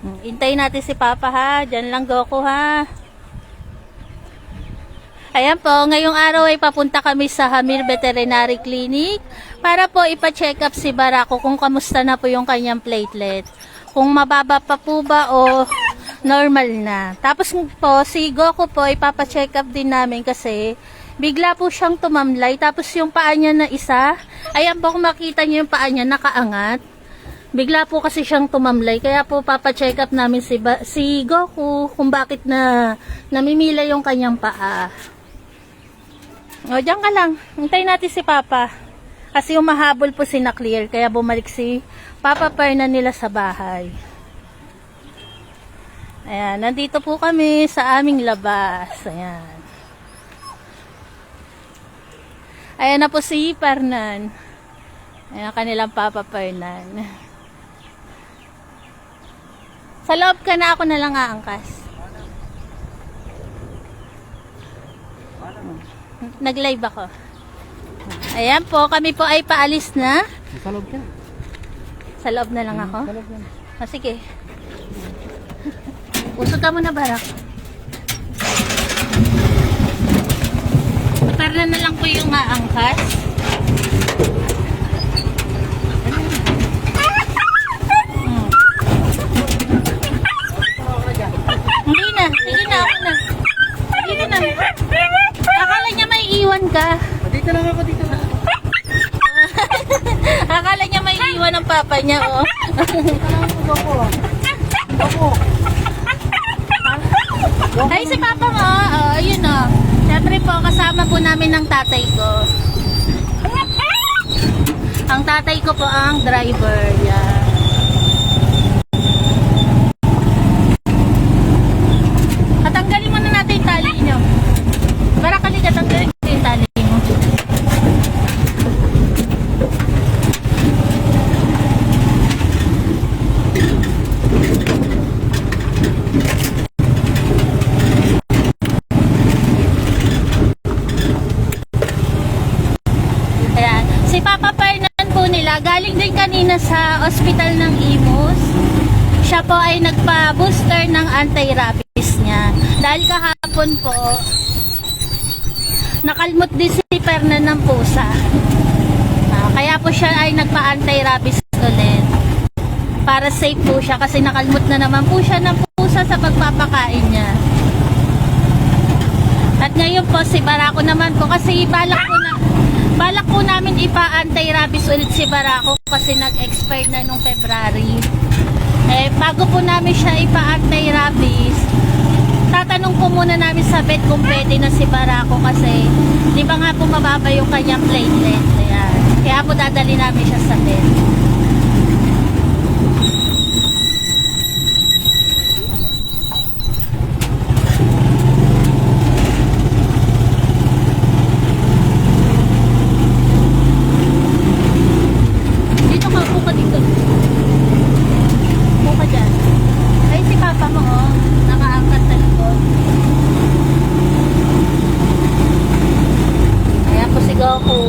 Hintayin natin si Papa ha. Diyan lang Goku ha. Ayan po, ngayong araw ay papunta kami sa Hamir Veterinary Clinic para po ipa-check up si Barako kung kamusta na po yung kanyang platelet. Kung mababa pa po ba o normal na. Tapos po, si Goku po ipapa-check up din namin kasi bigla po siyang tumamlay. Tapos yung paa niya na isa, ayan po kung makita niyo yung paa niya nakaangat. Bigla po kasi siyang tumamlay. Kaya po papa-check up namin si Goku kung bakit na namimila yung kanyang paa. O, diyan ka lang. Hintayin natin si Papa. Kasi umahabol po si na Clear. Kaya bumalik si Papa Perna nila sa bahay. Ayan. Nandito po kami sa aming labas. Ayan. Ayan na po si Pernan. Ayan ang kanilang Papa Pernan. Sa loob ka na, ako na lang aangkas. Nag-live ako. Ayan po, kami po ay paalis na. Sa loob ka. Sa loob na lang ako? Sa loob na. O, sige. Usot ka muna, Barak. Para na lang po yung maangkas. Hindi na. Sige na, ako na. Sige na. Akala niya may iwan ka. Dito lang ako, dito lang ako. Akala niya may iwan ng papa niya, oh. Ay, si papa mo, oh, ayun, oh. Siyempre po, kasama po namin ng tatay ko. Ang tatay ko po ang driver, yan. Tanggalin mo na natin yung tali nyo. Barakali ka, tanggalin mo yung tali mo. Ayan. Si Papa Fernan po nila, galing din kanina sa ospital ng Imus. Siya po ay nagpa-booster ng anti-rabies niya. Dahil kahapon po, nakalmot din si Fernan ng pusa. Kaya po siya ay nagpa-anti-rabies ulit. Para safe po siya kasi nakalmot na naman po siya ng pusa sa pagpapakain niya. At ngayon po si Barako naman po kasi balak po namin ipa-anti-rabies ulit si Barako kasi nag-expire na nung February. Bago po namin siya ipa-anti-rabies, tatanong po muna namin sa vet kung pwede na si Barako kasi di ba nga po mababa yung kanyang platelet. Ayan. Kaya po dadali namin siya sa vet. Dito ka, upo ka dito. Upo ka dyan. Ay, si Papa mo, oh. Nakaangkat sa likod. Ayan po si Goku.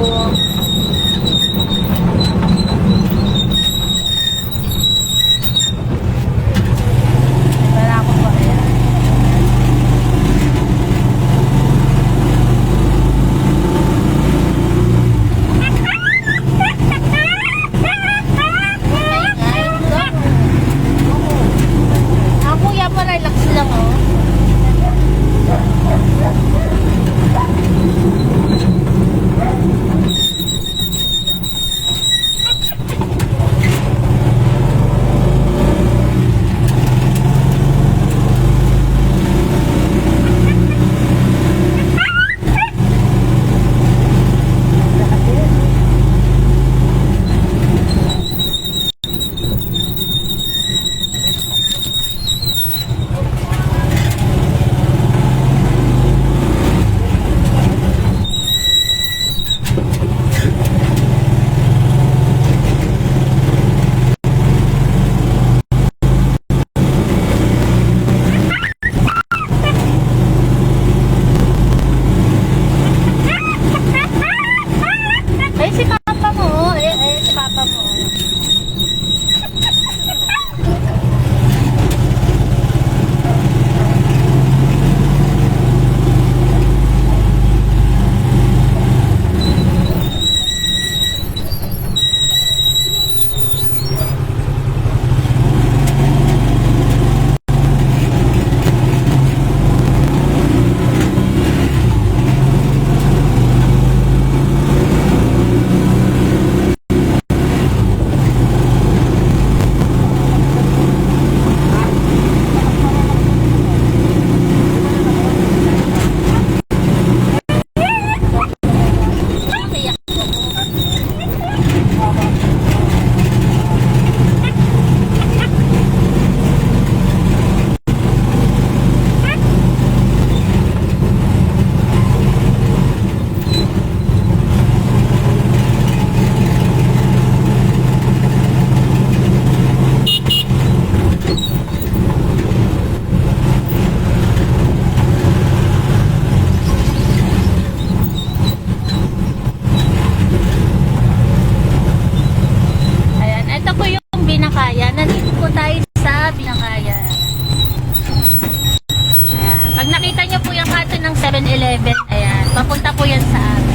tayo sa Binakayan. Ayan. Pag nakita nyo po yung kanto ng 7-Eleven, ayan, papunta po yan sa amin.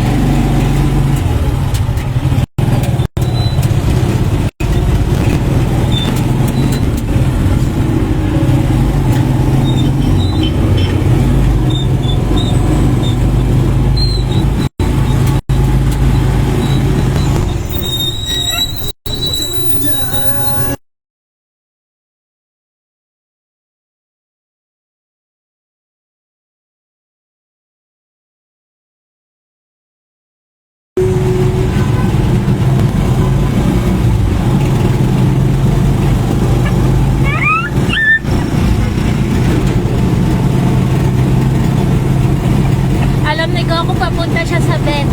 Alam ni Goku, papunta siya sa bed.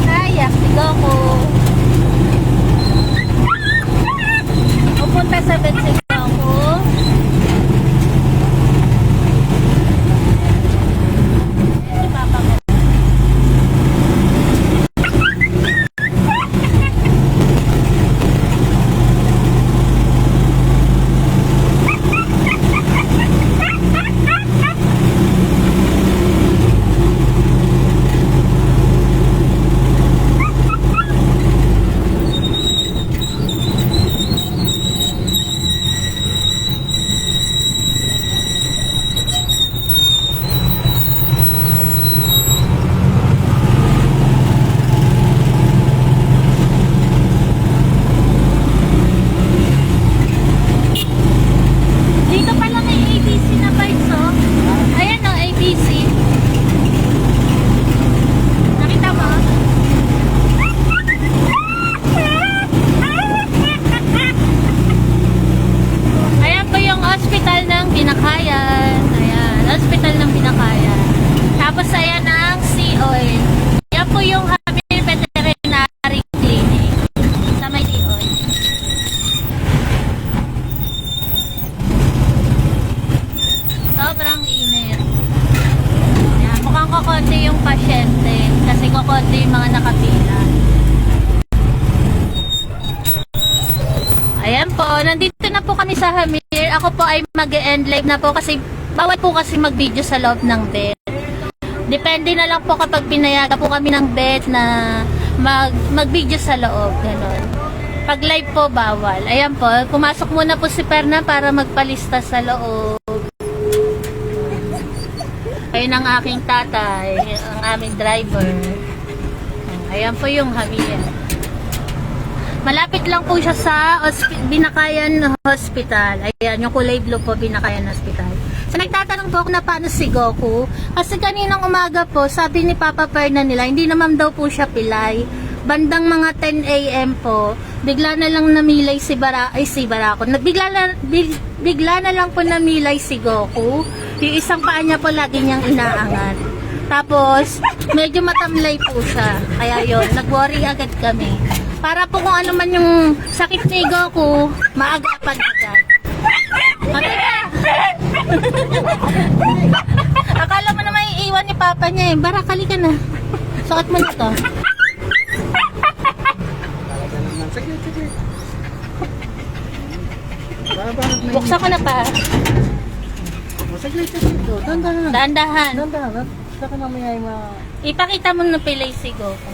Kaya, si Goku. Pupunta sa bed si Goku. Si Papa ko. Dito pala may ABC na bikes, oh. Ayan, oh, ABC. Nakita mo? Ayan po yung hospital ng Binakayan. Ayan, hospital ng Binakayan. Tapos ayan ang Sea Oil. Yan po yung Hamir Veterinary Clinic sa may Sea Oil. Sobrang init. Ayan, mukhang kukonti yung pasyente kasi kukonti yung mga nakapila. Ayan po, nandito na po kami sa Hamir. Ako po ay mag-end live na po kasi bawal po kasi mag-video sa loob ng bed. Depende na lang po kapag pinayagan po kami ng bed na mag-video sa loob. Ganon. Pag live po, bawal. Ayan po, pumasok muna po si Perna para magpalista sa loob. Ayun ang aking tatay, ang aming driver. Ayan po yung Hamir. Malapit lang po siya sa Binakayan Hospital. Ayan, yung kulay blue po, Binakayan Hospital. So, nagtatanong po ako na paano si Goku. Kasi kaninang umaga po, sabi ni Papa Perna nila, hindi naman daw po siya pilay. Bandang mga 10 a.m. po, bigla na lang namilay si Barako. Bigla na lang po namilay si Goku. Yung isang paa niya po lagi niyang inaangat. Tapos, medyo matamlay po siya. Kaya yun, nag-worry agad kami. Para po kung ano man yung sakit ni Goku, maagapan agad. Mateka! Akala mo naman iiwan ni Papa niya eh. Barakali ka na. Sukat mo na to. Saglit. Buksan ko na pa. Saglit. Dandahan. Dahan-dahan. Saka mamaya yung Ipakita mo na pilay si Goku.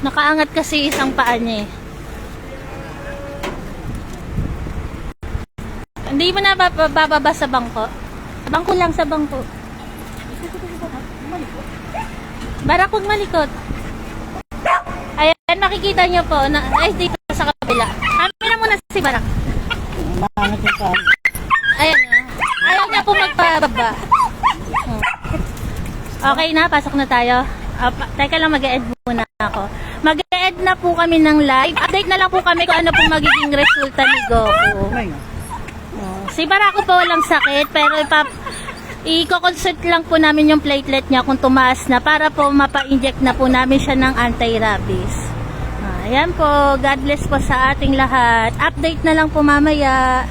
Nakaangat kasi isang paa niya eh. Hindi mo na bababa sa bangko? Bangko lang sa bangko. Barak, huwag malikot. Ayan, makikita nyo po. Ay, dito sa kabila. Kamera muna si Barak. maangat yung paa. Ayan na. Ayaw niya po magpababa. Okay na, pasok na tayo. Teka lang, mag-e-end muna ako. Mag-e-end na po kami ng live. Update na lang po kami kung ano po magiging resulta ni Goku. Si Barako po walang sakit, pero i-consult lang po namin yung platelet niya kung tumaas na para po mapa-inject na po namin siya ng anti-rabies. Ayan po, God bless po sa ating lahat. Update na lang po mamaya.